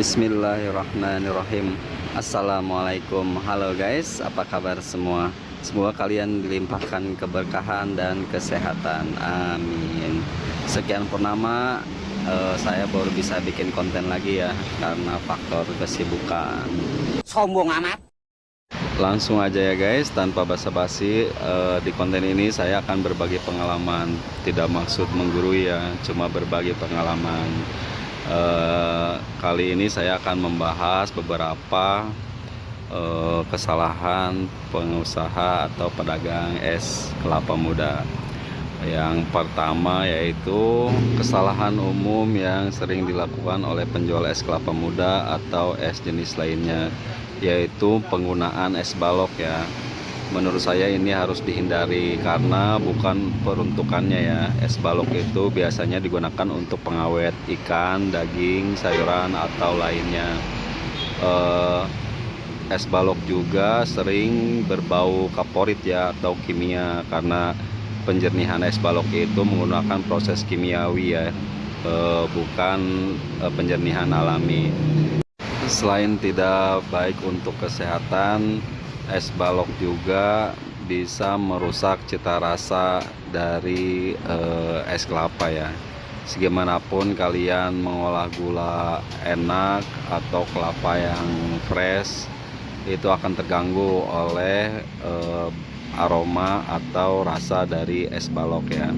Bismillahirrahmanirrahim. Assalamualaikum. Halo guys, apa kabar semua? Semoga kalian dilimpahkan keberkahan dan kesehatan. Amin. Sekian purnama, saya baru bisa bikin konten lagi ya karena faktor kesibukan. Sombong amat. Langsung aja ya guys, tanpa basa-basi. Di konten ini saya akan berbagi pengalaman. Tidak maksud menggurui ya, cuma berbagi pengalaman. Kali ini saya akan membahas beberapa kesalahan pengusaha atau pedagang es kelapa muda. Yang pertama yaitu kesalahan umum yang sering dilakukan oleh penjual es kelapa muda atau es jenis lainnya, yaitu penggunaan es balok ya. Menurut saya ini harus dihindari karena bukan peruntukannya ya. Es balok itu biasanya digunakan untuk pengawet ikan, daging, sayuran atau lainnya. Es balok juga sering berbau kaporit ya atau kimia karena penjernihan es balok itu menggunakan proses kimiawi ya, bukan penjernihan alami. Selain tidak baik untuk kesehatan, es balok juga bisa merusak cita rasa dari es kelapa ya. Segimanapun kalian mengolah gula enak atau kelapa yang fresh, itu akan terganggu oleh aroma atau rasa dari es balok ya.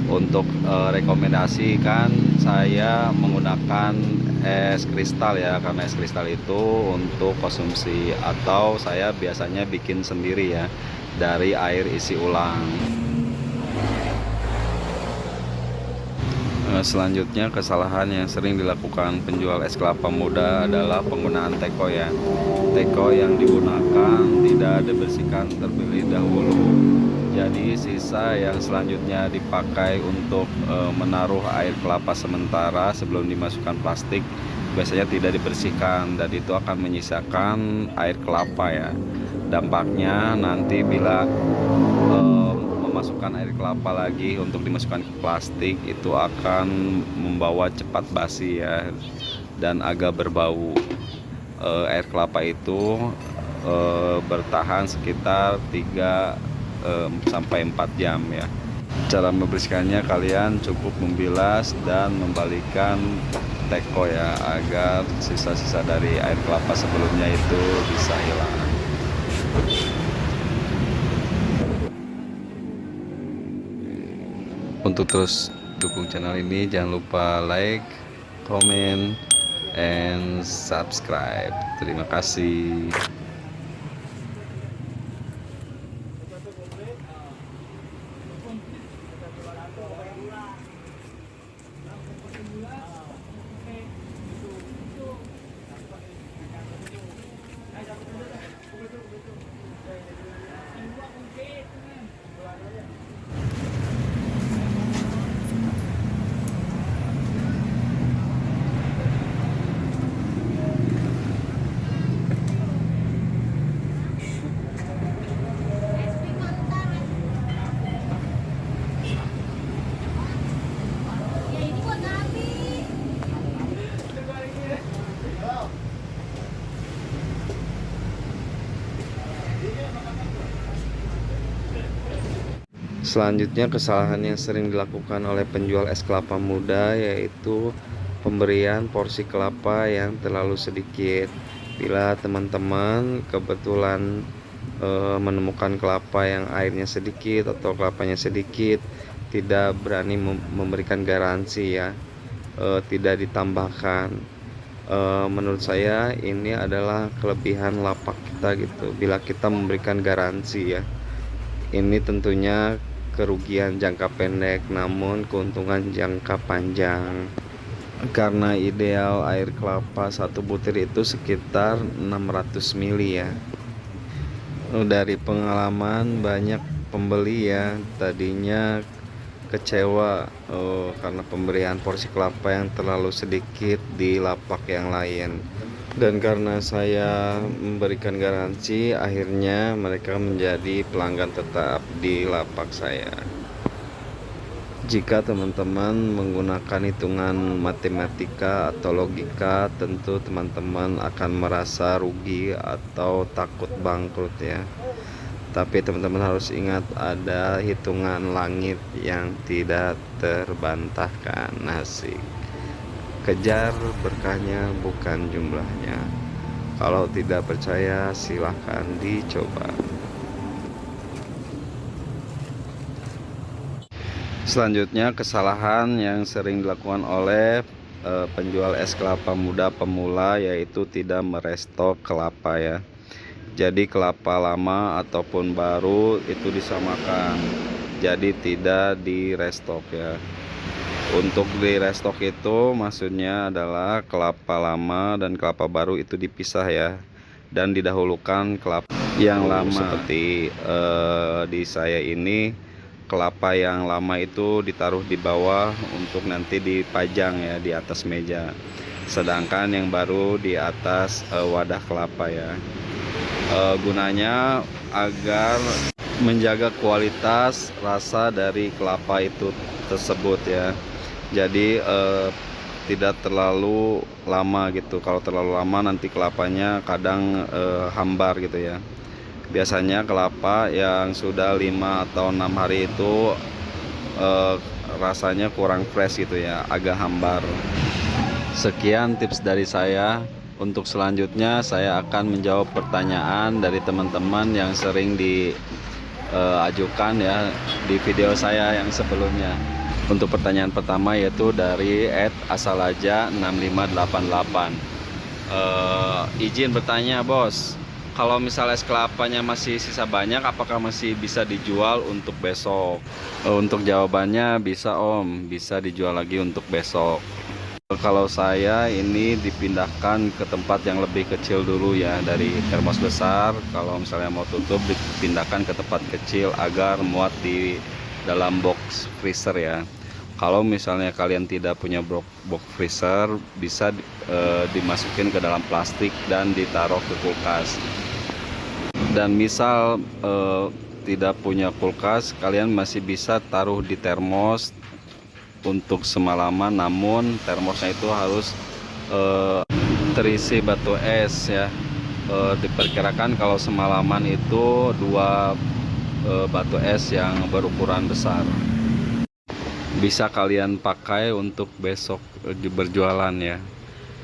Untuk rekomendasi kan saya menggunakan es kristal ya, karena es kristal itu untuk konsumsi, atau saya biasanya bikin sendiri ya dari air isi ulang. Selanjutnya, kesalahan yang sering dilakukan penjual es kelapa muda adalah penggunaan teko ya. Teko yang digunakan tidak dibersihkan terlebih dahulu. Jadi sisa yang selanjutnya dipakai untuk menaruh air kelapa sementara sebelum dimasukkan plastik biasanya tidak dibersihkan, dan itu akan menyisakan air kelapa ya. Dampaknya nanti bila memasukkan air kelapa lagi untuk dimasukkan ke plastik, itu akan membawa cepat basi ya dan agak berbau. Air kelapa itu bertahan sekitar 3 sampai 4 jam ya. Cara membersihkannya, kalian cukup membilas dan membalikan teko ya, agar sisa-sisa dari air kelapa sebelumnya itu bisa hilang. Untuk terus dukung channel ini, jangan lupa like, comment, and subscribe. Terima kasih. Selanjutnya, kesalahan yang sering dilakukan oleh penjual es kelapa muda yaitu pemberian porsi kelapa yang terlalu sedikit. Bila teman-teman kebetulan menemukan kelapa yang airnya sedikit atau kelapanya sedikit, tidak berani memberikan garansi ya, tidak ditambahkan. Menurut saya ini adalah kelebihan lapak kita gitu. Bila kita memberikan garansi ya, ini tentunya kerugian jangka pendek namun keuntungan jangka panjang, karena ideal air kelapa satu butir itu sekitar 600 ml ya. Dari pengalaman, banyak pembeli ya tadinya kecewa karena pemberian porsi kelapa yang terlalu sedikit di lapak yang lain. Dan karena saya memberikan garansi, akhirnya mereka menjadi pelanggan tetap di lapak saya. Jika teman-teman menggunakan hitungan matematika atau logika, tentu teman-teman akan merasa rugi atau takut bangkrut ya. Tapi teman-teman harus ingat, ada hitungan langit yang tidak terbantahkan. Asik. Kejar berkahnya bukan jumlahnya. Kalau tidak percaya silahkan dicoba. Selanjutnya, kesalahan yang sering dilakukan oleh penjual es kelapa muda pemula yaitu tidak merestok kelapa ya. Jadi kelapa lama ataupun baru itu disamakan, jadi tidak direstok ya. Untuk di restock itu maksudnya adalah kelapa lama dan kelapa baru itu dipisah ya, dan didahulukan kelapa yang lama. Seperti di saya ini, kelapa yang lama itu ditaruh di bawah untuk nanti dipajang ya di atas meja, sedangkan yang baru di atas wadah kelapa ya. Gunanya agar menjaga kualitas rasa dari kelapa itu tersebut ya. Jadi tidak terlalu lama gitu. Kalau terlalu lama nanti kelapanya kadang hambar gitu ya. Biasanya kelapa yang sudah 5 atau 6 hari itu rasanya kurang fresh gitu ya, agak hambar. Sekian tips dari saya. Untuk selanjutnya saya akan menjawab pertanyaan dari teman-teman yang sering diajukan ya di video saya yang sebelumnya. Untuk pertanyaan pertama yaitu dari @asalaja6588. Izin bertanya bos, kalau misalnya es kelapanya masih sisa banyak, apakah masih bisa dijual untuk besok? Untuk jawabannya bisa om, bisa dijual lagi untuk besok. Kalau saya ini dipindahkan ke tempat yang lebih kecil dulu ya, dari termos besar. Kalau misalnya mau tutup dipindahkan ke tempat kecil agar muat di dalam box freezer ya. Kalau misalnya kalian tidak punya box freezer, bisa dimasukin ke dalam plastik dan ditaruh ke kulkas. Dan misal tidak punya kulkas, kalian masih bisa taruh di termos untuk semalaman, namun termosnya itu harus terisi batu es ya. Diperkirakan kalau semalaman itu 2 batu es yang berukuran besar. Bisa kalian pakai untuk besok berjualan ya.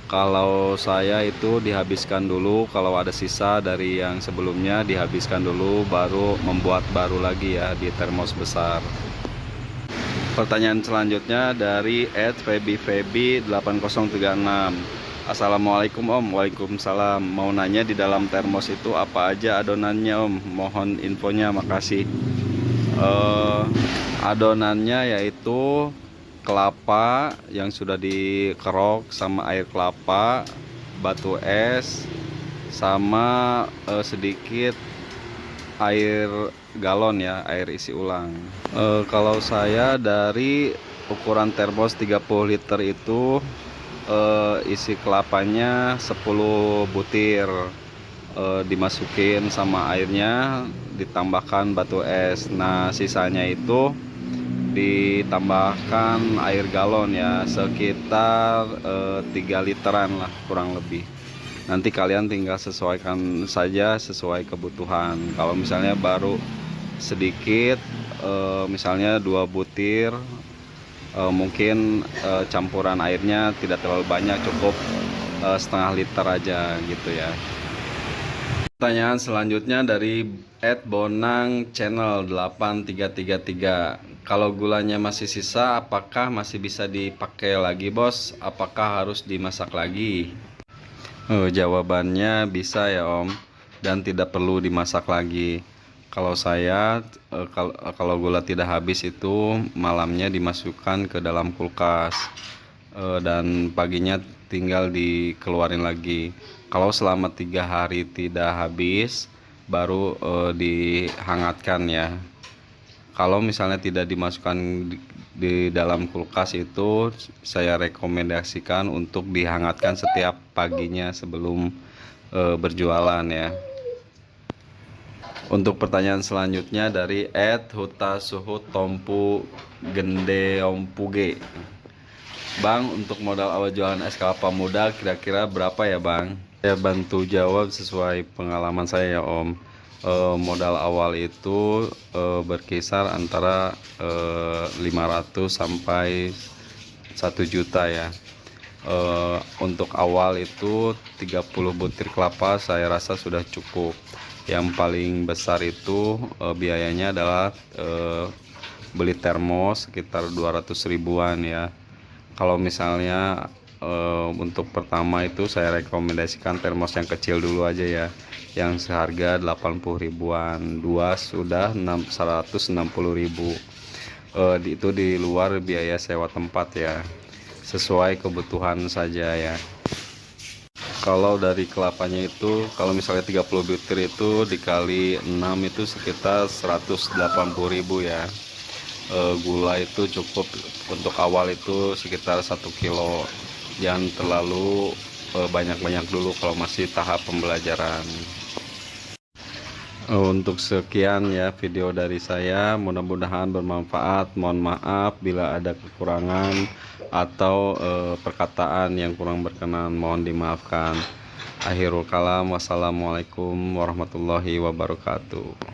Kalau saya itu dihabiskan dulu, kalau ada sisa dari yang sebelumnya dihabiskan dulu, baru membuat baru lagi ya di termos besar. Pertanyaan selanjutnya dari @febi8036. Assalamualaikum om. Waalaikumsalam. Mau nanya di dalam termos itu apa aja adonannya om? Mohon infonya, makasih. Adonannya yaitu kelapa yang sudah dikerok sama air kelapa, batu es, sama sedikit air galon ya, air isi ulang. Kalau saya dari ukuran termos 30 liter itu isi kelapanya 10 butir, dimasukin sama airnya, ditambahkan batu es. Nah sisanya itu ditambahkan air galon ya, sekitar 3 literan lah kurang lebih. Nanti kalian tinggal sesuaikan saja sesuai kebutuhan. Kalau misalnya baru sedikit, misalnya 2 butir, mungkin campuran airnya tidak terlalu banyak, cukup setengah liter aja gitu ya. Pertanyaan selanjutnya dari @bonang channel 8333. Kalau gulanya masih sisa, apakah masih bisa dipakai lagi bos? Apakah harus dimasak lagi? Jawabannya bisa ya om, dan tidak perlu dimasak lagi. Kalau saya kalau gula tidak habis itu malamnya dimasukkan ke dalam kulkas, dan paginya tinggal dikeluarin lagi. Kalau selama 3 hari tidak habis, baru dihangatkan ya. Kalau misalnya tidak dimasukkan di dalam kulkas itu, saya rekomendasikan untuk dihangatkan setiap paginya sebelum berjualan ya. Untuk pertanyaan selanjutnya dari @hutasuhutompu gendeompuge. Bang, untuk modal awal jualan es kelapa muda kira-kira berapa ya Bang? Saya bantu jawab sesuai pengalaman saya ya Om. Modal awal itu berkisar antara 500 sampai 1 juta ya. Untuk awal itu 30 butir kelapa saya rasa sudah cukup. Yang paling besar itu biayanya adalah beli termos sekitar 200 ribuan ya. Kalau misalnya untuk pertama itu saya rekomendasikan termos yang kecil dulu aja ya, yang seharga 80 ribuan, dua sudah 160 ribu. Itu di luar biaya sewa tempat ya, sesuai kebutuhan saja ya. Kalau dari kelapanya itu, kalau misalnya 30 butir itu dikali 6 itu sekitar 180 ribu ya. Gula itu cukup untuk awal itu sekitar 1 kilo, jangan terlalu banyak-banyak dulu kalau masih tahap pembelajaran. Untuk sekian ya video dari saya, mudah-mudahan bermanfaat. Mohon maaf bila ada kekurangan atau perkataan yang kurang berkenan, mohon dimaafkan. Akhirul kalam, wassalamualaikum warahmatullahi wabarakatuh.